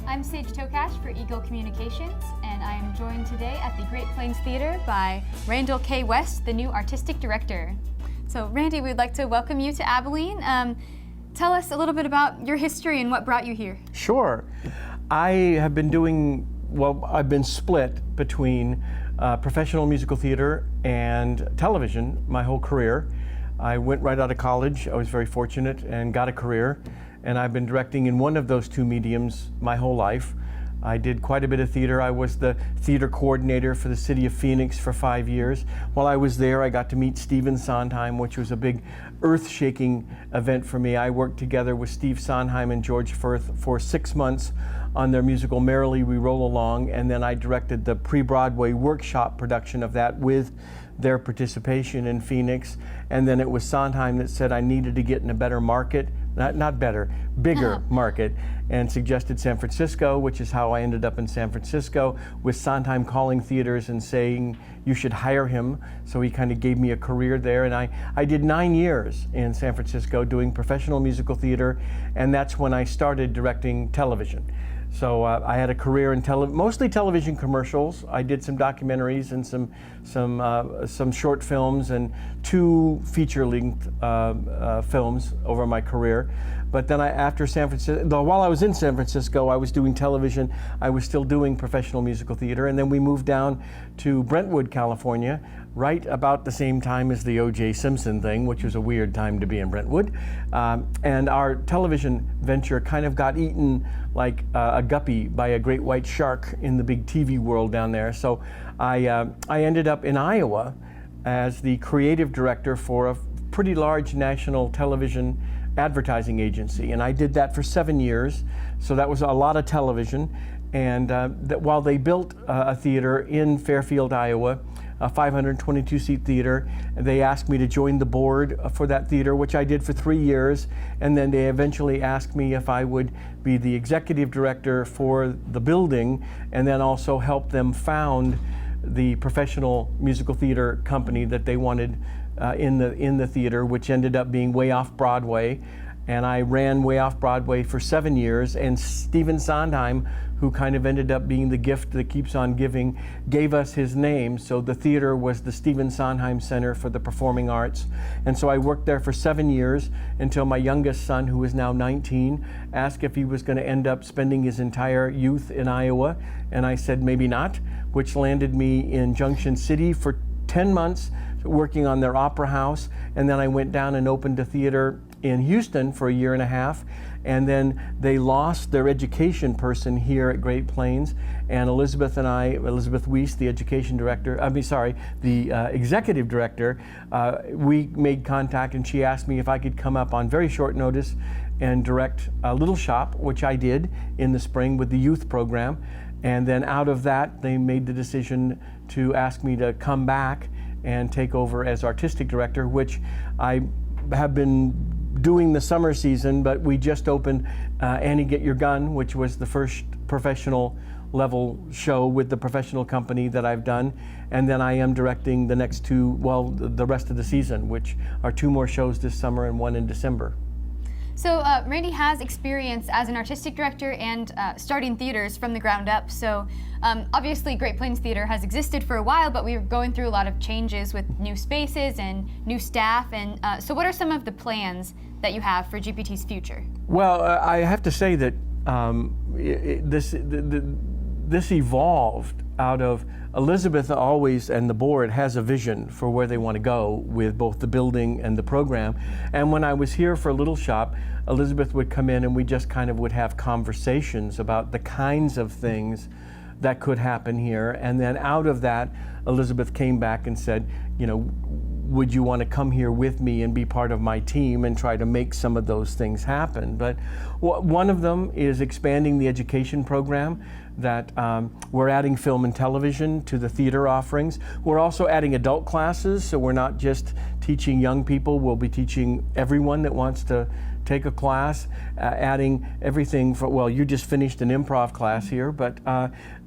I'm Sage Tokach for Eagle Communications, and I am joined today at the Great Plains Theater by Randall K. West, the new artistic director. So Randy, we'd like to welcome you to Abilene. Tell us a little bit about your history and what brought you here. Sure. I have been I've been split between professional musical theater and television my whole career. I went right out of college. I was very fortunate and got a career. And I've been directing in one of those two mediums my whole life. I did quite a bit of theater. I was the theater coordinator for the city of Phoenix for 5 years. While I was there, I got to meet Stephen Sondheim, which was a big earth-shaking event for me. I worked together with Steve Sondheim and George Firth for 6 months on their musical Merrily We Roll Along, and then I directed the pre-Broadway workshop production of that with their participation in Phoenix. And then it was Sondheim that said I needed to get in a better market, not better, bigger market, and suggested San Francisco, which is how I ended up in San Francisco, with Sondheim calling theaters and saying you should hire him. So he kind of gave me a career there, and I did 9 years in San Francisco doing professional musical theater, and that's when I started directing television. So I had a career in mostly television commercials. I did some documentaries and some short films and 2 feature-length films over my career. But then after San Francisco, while I was in San Francisco, I was doing television. I was still doing professional musical theater, and then we moved down to Brentwood, California, right about the same time as the O.J. Simpson thing, which was a weird time to be in Brentwood. And our television venture kind of got eaten like a guppy by a great white shark in the big TV world down there. So I ended up in Iowa as the creative director for a pretty large national television advertising agency, and I did that for 7 years. So that was a lot of television. And while they built a theater in Fairfield, Iowa, a 522-seat theater, they asked me to join the board for that theater, which I did for 3 years. And then they eventually asked me if I would be the executive director for the building, and then also help them found the professional musical theater company that they wanted in the theater, which ended up being Way Off Broadway. And I ran Way Off Broadway for 7 years, and Stephen Sondheim, who kind of ended up being the gift that keeps on giving, gave us his name. So the theater was the Stephen Sondheim Center for the Performing Arts. And so I worked there for 7 years until my youngest son, who is now 19, asked if he was going to end up spending his entire youth in Iowa. And I said, maybe not, which landed me in Junction City for 10 months, working on their opera house. And then I went down and opened a theater in Houston for 1.5 years, and then they lost their education person here at Great Plains, and Elizabeth Weiss, the executive director, we made contact, and she asked me if I could come up on very short notice and direct a little shop, which I did in the spring with the youth program. And then out of that, they made the decision to ask me to come back and take over as artistic director, which I have been doing the summer season, but we just opened Annie Get Your Gun, which was the first professional level show with the professional company that I've done. And then I am directing the next the rest of the season, which are 2 more shows this summer and 1 in December. So Randy has experience as an artistic director and starting theaters from the ground up. So obviously Great Plains Theater has existed for a while, but we're going through a lot of changes with new spaces and new staff. And so what are some of the plans that you have for GPT's future? Well, I have to say that this evolved out of Elizabeth always, and the board has a vision for where they want to go with both the building and the program. And when I was here for Little Shop, Elizabeth would come in and we just kind of would have conversations about the kinds of things that could happen here. And then out of that, Elizabeth came back and said, you know, would you want to come here with me and be part of my team and try to make some of those things happen? But one of them is expanding the education program, that we're adding film and television to the theater offerings. We're also adding adult classes, so we're not just teaching young people, we'll be teaching everyone that wants to take a class, adding everything from, well, you just finished an improv class here, but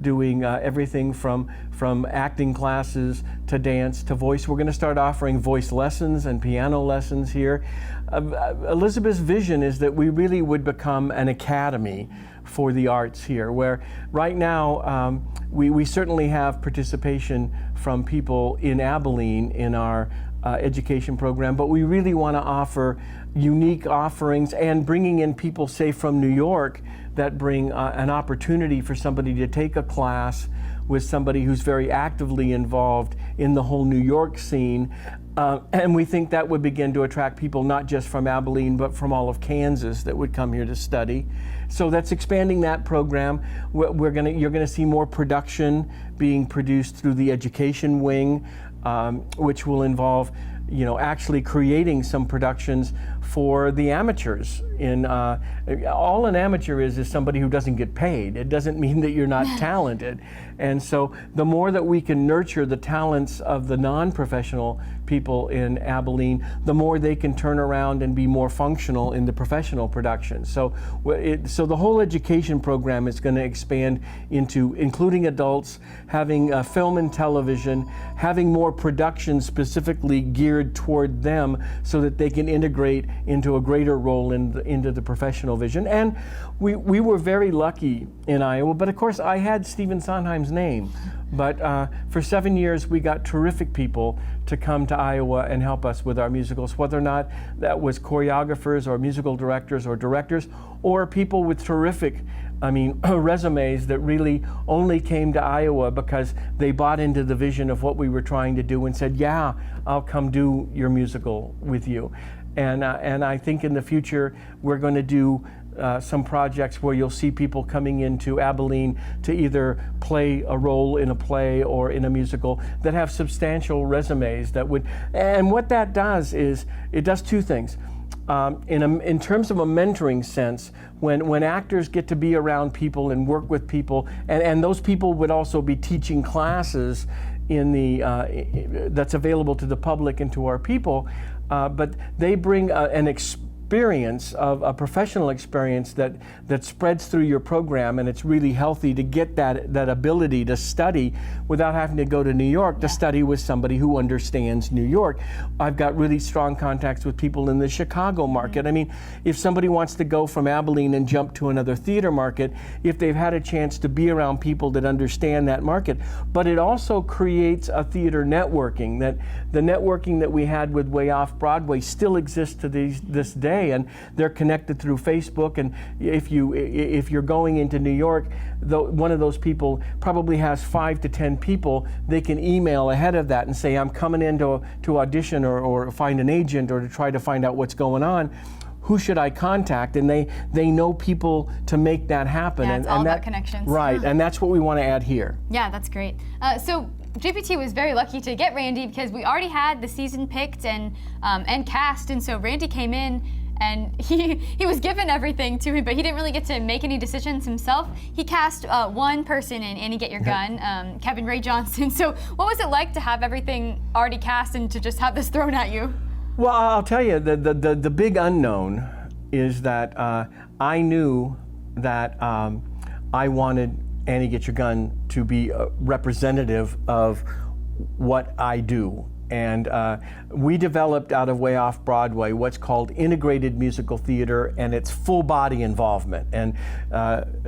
doing everything from acting classes to dance to voice. We're going to start offering voice lessons and piano lessons here. Elizabeth's vision is that we really would become an academy for the arts here, where right now we certainly have participation from people in Abilene in our education program, but we really want to offer unique offerings and bringing in people, say, from New York that bring an opportunity for somebody to take a class with somebody who's very actively involved in the whole New York scene. And we think that would begin to attract people not just from Abilene, but from all of Kansas that would come here to study. So that's expanding that program. You're gonna see more production being produced through the education wing, which will involve, actually creating some productions for the amateurs. All an amateur is somebody who doesn't get paid. It doesn't mean that you're not talented. And so the more that we can nurture the talents of the non-professional people in Abilene, the more they can turn around and be more functional in the professional production. So the whole education program is going to expand into including adults, having film and television, having more production specifically geared toward them so that they can integrate into a greater role into the professional vision. And we were very lucky in Iowa, but of course I had Stephen Sondheim's name. But for 7 years we got terrific people to come to Iowa and help us with our musicals, whether or not that was choreographers or musical directors or people with terrific resumes that really only came to Iowa because they bought into the vision of what we were trying to do and said, yeah, I'll come do your musical with you. And I think in the future we're going to do some projects where you'll see people coming into Abilene to either play a role in a play or in a musical that have substantial resumes and what that does is it does two things. In terms of a mentoring sense, when actors get to be around people and work with people, and those people would also be teaching classes that's available to the public and to our people, but they bring an experience of a professional experience that spreads through your program, and it's really healthy to get that ability to study without having to go to New York to study with somebody who understands New York. I've got really strong contacts with people in the Chicago market. If somebody wants to go from Abilene and jump to another theater market, if they've had a chance to be around people that understand that market, but it also creates a theater networking, that the networking that we had with Way Off Broadway still exists to this day. And they're connected through Facebook. And if you're going into New York, one of those people probably has 5 to 10 people they can email ahead of that and say, I'm coming in to audition or find an agent or to try to find out what's going on. Who should I contact? And they know people to make that happen. Yeah, it's all about connections. Right, and that's what we want to add here. Yeah, that's great. So GPT was very lucky to get Randy because we already had the season picked and cast, and so Randy came in and he was given everything to him, but he didn't really get to make any decisions himself. He cast one person in Annie Get Your Gun, Kevin Ray Johnson. So what was it like to have everything already cast and to just have this thrown at you? Well, I'll tell you, the big unknown is that I knew that I wanted Annie Get Your Gun to be a representative of what I do. And we developed out of Way Off Broadway what's called integrated musical theater, and it's full body involvement. And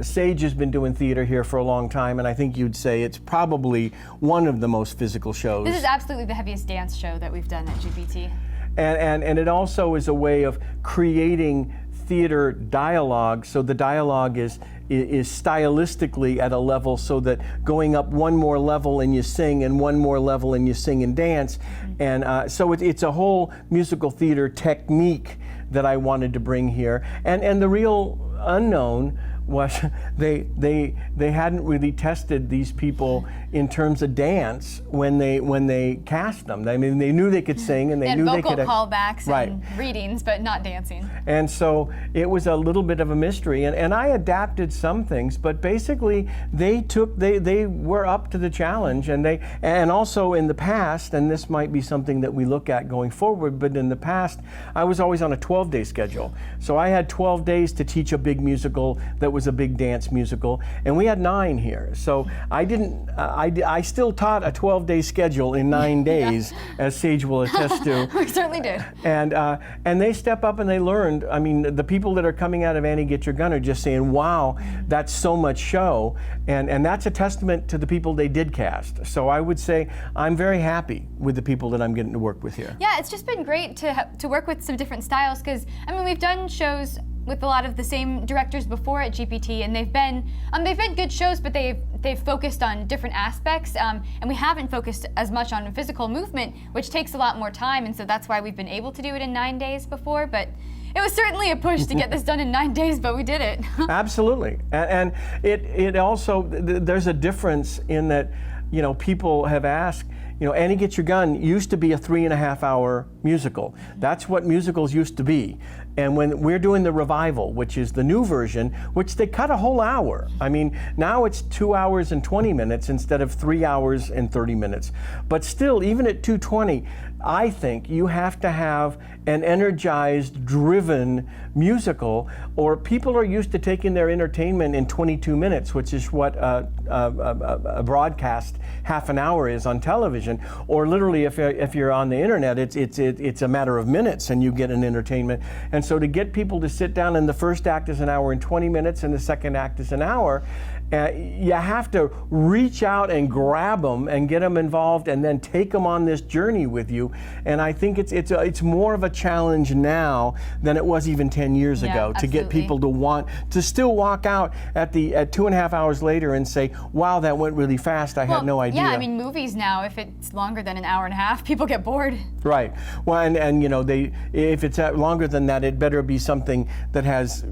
Sage has been doing theater here for a long time, and I think you'd say it's probably one of the most physical shows. This is absolutely the heaviest dance show that we've done at GPT. And it also is a way of creating theater dialogue, so the dialogue is stylistically at a level so that going up one more level and you sing, and one more level and you sing and dance. And so it's a whole musical theater technique that I wanted to bring here. And the real unknown was they hadn't really tested these people in terms of dance when they cast them. I mean, they knew they could sing and they knew they could vocal callbacks right. and readings, but not dancing. And so it was a little bit of a mystery, and I adapted some things, but basically they were up to the challenge, and also in the past, and this might be something that we look at going forward, but in the past I was always on a 12-day schedule. So I had 12 days to teach a big musical that was was a big dance musical, and we had 9 here. So I still taught a 12-day schedule in 9 days, as Sage will attest to. We certainly did. And they step up and they learned. I mean, the people that are coming out of Annie Get Your Gun are just saying, wow, that's so much show. And that's a testament to the people they did cast. So I would say I'm very happy with the people that I'm getting to work with here. Yeah, it's just been great to work with some different styles, because I mean, we've done shows with a lot of the same directors before at GPT, and they've been good shows, but they've focused on different aspects, and we haven't focused as much on physical movement, which takes a lot more time, and so that's why we've been able to do it in 9 days before. But it was certainly a push to get this done in 9 days, but we did it. Absolutely, and it also, there's a difference in that, you know, people have asked, you know, Annie Get Your Gun used to be a 3.5-hour musical. That's what musicals used to be. And when we're doing the revival, which is the new version, which they cut a whole hour. I mean, now it's 2 hours and 20 minutes instead of 3 hours and 30 minutes. But still, even at 2:20, I think you have to have an energized, driven musical, or people are used to taking their entertainment in 22 minutes, which is what a broadcast half an hour is on television, or literally if you're on the internet, it's a matter of minutes and you get an entertainment. And so to get people to sit down, and the first act is 1 hour and 20 minutes and the second act is 1 hour, you have to reach out and grab them and get them involved and then take them on this journey with you. And I think it's more of a challenge now than it was even 10 years ago, to get people to want to still walk out at 2.5 hours later and say, wow, that went really fast, I had no idea. Yeah, I mean, movies now, if it's longer than 1.5 hours, people get bored. Right. Well, and you know, if it's longer than that, it better be something that has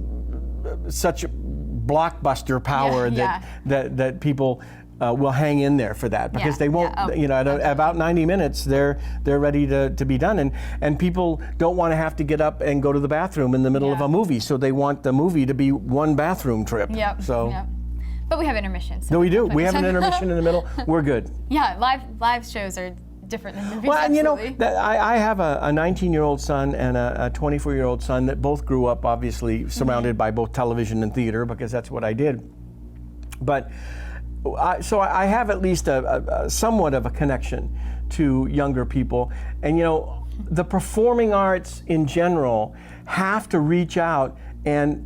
such blockbuster power that people will hang in there for that, because they won't, you know, at about 90 minutes they're ready to be done, and people don't want to have to get up and go to the bathroom in the middle of a movie, so they want the movie to be one bathroom trip. But we have intermissions. So no, we do. We have an intermission in the middle. We're good. Yeah, live shows are different than movies. Well, and you know, I have a 19-year-old son and a 24-year-old son that both grew up, obviously, surrounded by both television and theater, because that's what I did. But so I have at least a somewhat of a connection to younger people. And you know, the performing arts in general have to reach out and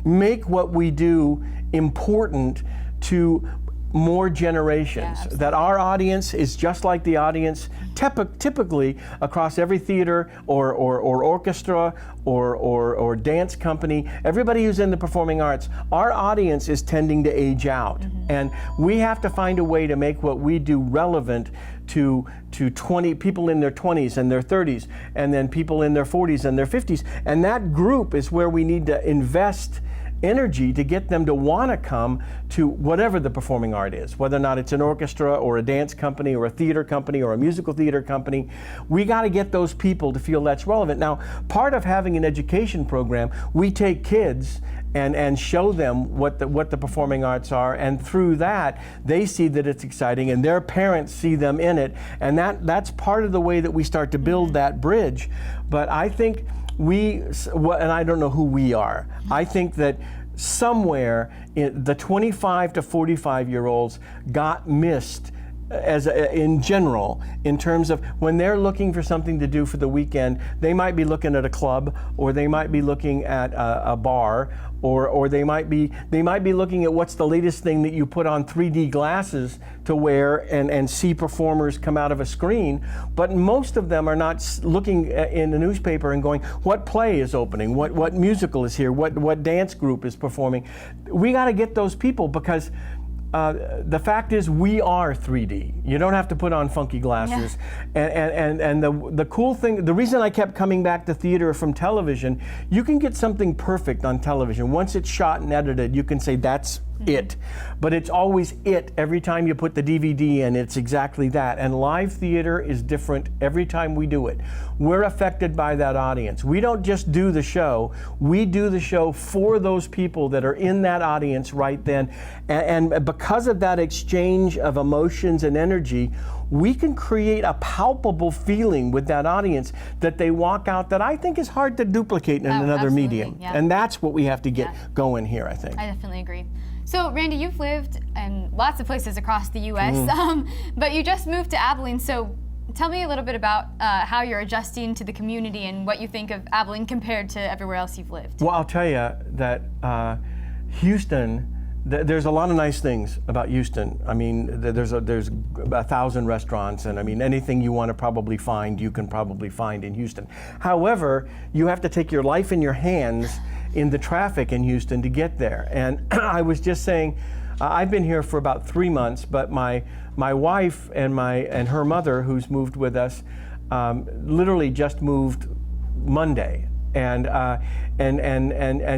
make what we do important to more generations, that our audience is just like the audience typically across every theater or orchestra or dance company, everybody who's in the performing arts, our audience is tending to age out. And we have to find a way to make what we do relevant to 20 people in their 20s and their 30s, and then people in their 40s and their 50s. And that group is where we need to invest energy to get them to want to come to whatever the performing art is, whether or not it's an orchestra or a dance company or a theater company or a musical theater company. We got to get those people to feel that's relevant. Now, part of having an education program, we take kids and show them what the performing arts are, and through that they see that it's exciting, and their parents see them in it, and that's part of the way that we start to build that bridge. But I think and I don't know who we are, I think that somewhere the 25 to 45-year-olds got missed in general, in terms of when they're looking for something to do for the weekend, they might be looking at a club, or they might be looking at a bar, or they might be looking at what's the latest thing that you put on 3D glasses to wear and see performers come out of a screen. But most of them are not looking in the newspaper and going, what play is opening, what musical is here, what dance group is performing. We got to get those people, because the fact is, we are 3D. You don't have to put on funky glasses. And the cool thing, the reason I kept coming back to theater from television, you can get something perfect on television. Once it's shot and edited, you can say that's it. But it's always it every time you put the DVD in, it's exactly that. And live theater is different every time we do it. We're affected by that audience. We don't just do the show, we do the show for those people that are in that audience right then. And because of that exchange of emotions and energy, we can create a palpable feeling with that audience that they walk out that I think is hard to duplicate in another medium. Yeah. And that's what we have to get going here, I think. I definitely agree. So, Randy, you've lived in lots of places across the U.S., but you just moved to Abilene. So, tell me a little bit about how you're adjusting to the community and what you think of Abilene compared to everywhere else you've lived. Well, I'll tell you that Houston, there's a lot of nice things about Houston. I mean, there's 1,000 restaurants, and I mean, anything you want to probably find, you can probably find in Houston. However, you have to take your life in your hands in the traffic in Houston to get there. And I was just saying, I've been here for about 3 months, but my wife and her mother, who's moved with us, literally just moved Monday. And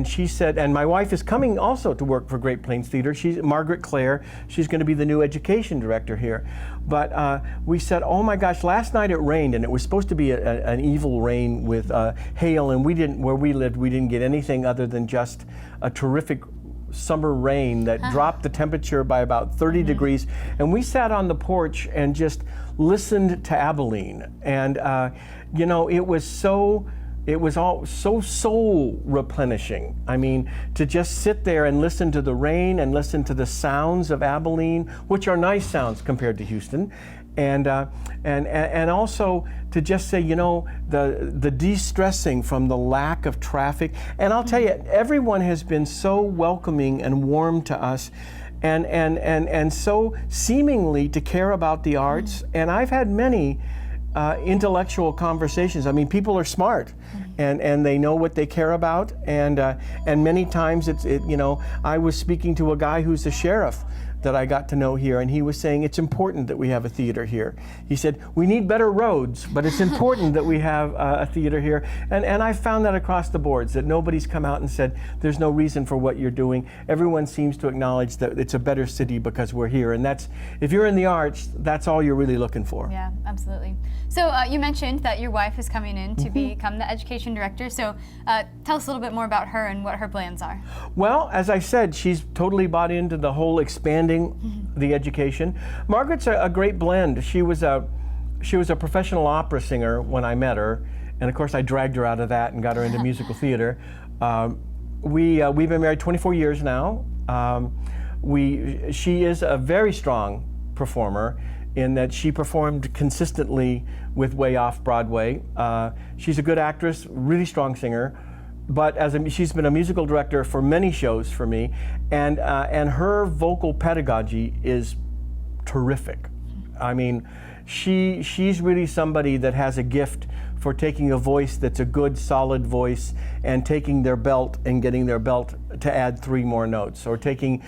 she said, and my wife is coming also to work for Great Plains Theater. She's Margaret Claire. She's going to be the new education director here. But we said, oh my gosh, last night it rained, and it was supposed to be an evil rain with hail, and where we lived, we didn't get anything other than just a terrific summer rain that dropped the temperature by about 30 degrees. And we sat on the porch and just listened to Abilene. And you know, it was all so soul replenishing. I mean, to just sit there and listen to the rain and listen to the sounds of Abilene, which are nice sounds compared to Houston, and also to just say, you know, the de-stressing from the lack of traffic. And I'll tell you, everyone has been so welcoming and warm to us, and so seemingly to care about the arts. And I've had many intellectual conversations. I mean, people are smart, and they know what they care about, and many times you know, I was speaking to a guy who's a sheriff that I got to know here, and he was saying it's important that we have a theater here. He said, we need better roads, but it's important that we have a theater here. And I found that across the boards, that nobody's come out and said, there's no reason for what you're doing. Everyone seems to acknowledge that it's a better city because we're here. And that's, if you're in the arts, that's all you're really looking for. Yeah, absolutely. So you mentioned that your wife is coming in to become the education director. So tell us a little bit more about her and what her plans are. Well, as I said, she's totally bought into the whole expanding the education. Margaret's a great blend. She was a professional opera singer when I met her, and of course I dragged her out of that and got her into musical theater. We've been married 24 years now. She is a very strong performer in that she performed consistently with Way Off Broadway. She's a good actress, really strong singer. But she's been a musical director for many shows for me, and her vocal pedagogy is terrific. I mean, she's really somebody that has a gift for taking a voice that's a good, solid voice and taking their belt and getting their belt to add 3 more notes, or taking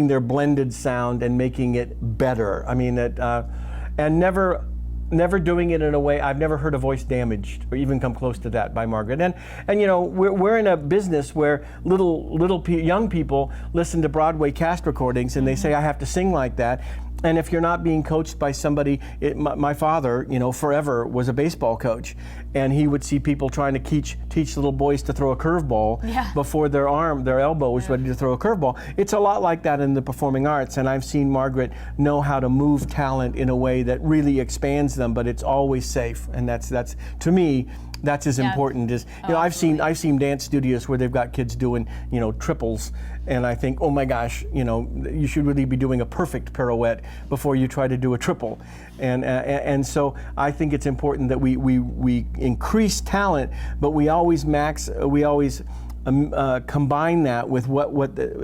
their blended sound and making it better. I mean, and never doing it in a way, I've never heard a voice damaged or even come close to that by Margaret. And you know, we're in a business where young people listen to Broadway cast recordings and they say, I have to sing like that. And if you're not being coached by somebody, my father, you know, forever was a baseball coach, and he would see people trying to teach little boys to throw a curveball before their elbow was ready to throw a curveball. It's a lot like that in the performing arts, and I've seen Margaret know how to move talent in a way that really expands them, but it's always safe, and that's to me, that's as important as, you know, I've seen dance studios where they've got kids doing, you know, triples, and I think, oh my gosh, you know, you should really be doing a perfect pirouette before you try to do a triple. And so I think it's important that we increase talent, but we always combine that with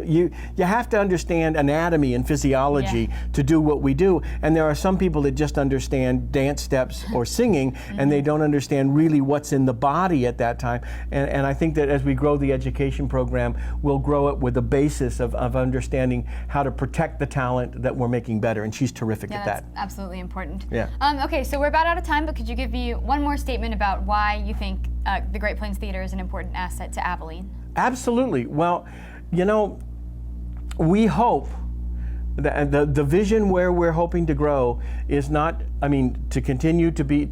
you have to understand anatomy and physiology to do what we do. And there are some people that just understand dance steps or singing, and they don't understand really what's in the body at that time. And I think that as we grow the education program, we'll grow it with a basis of understanding how to protect the talent that we're making better. And she's terrific at that. That's absolutely important. Yeah. Okay, so we're about out of time, but could you give me one more statement about why you think the Great Plains Theater is an important asset to Abilene? Absolutely. Well, you know, we hope that the vision where we're hoping to grow is not, to continue to be,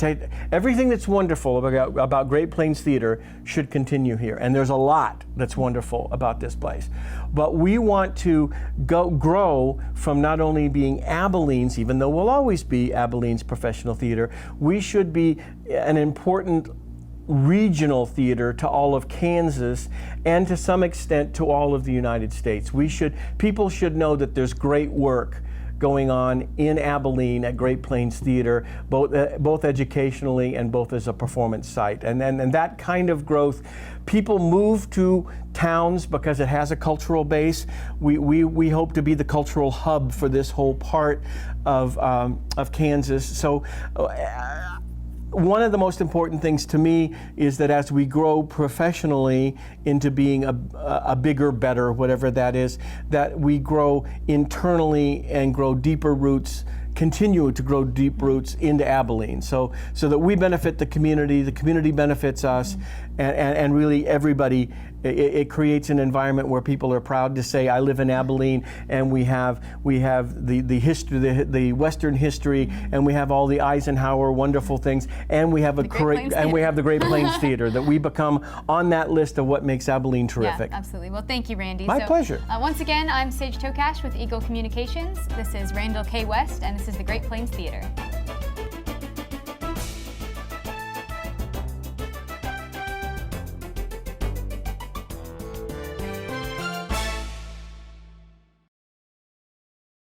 everything that's wonderful about Great Plains Theater should continue here. And there's a lot that's wonderful about this place. But we want to grow from not only being Abilene's, even though we'll always be Abilene's professional theater, we should be an important regional theater to all of Kansas and to some extent to all of the United States. People should know that there's great work going on in Abilene at Great Plains Theater, both educationally and both as a performance site. And that kind of growth, people move to towns because it has a cultural base. We hope to be the cultural hub for this whole part of Kansas. So. One of the most important things to me is that as we grow professionally into being a bigger, better, whatever that is, that we grow internally and grow deeper roots, continue to grow deep roots into Abilene, so that we benefit the community benefits us, and really everybody. It creates an environment where people are proud to say, I live in Abilene, and we have the history, the Western history, and we have all the Eisenhower wonderful things, and we have the Great Plains Theater, that we become on that list of what makes Abilene terrific. Yeah, absolutely. Well, thank you, Randy. My pleasure. Once again, I'm Sage Tokach with Eagle Communications. This is Randall K. West, and this is the Great Plains Theater.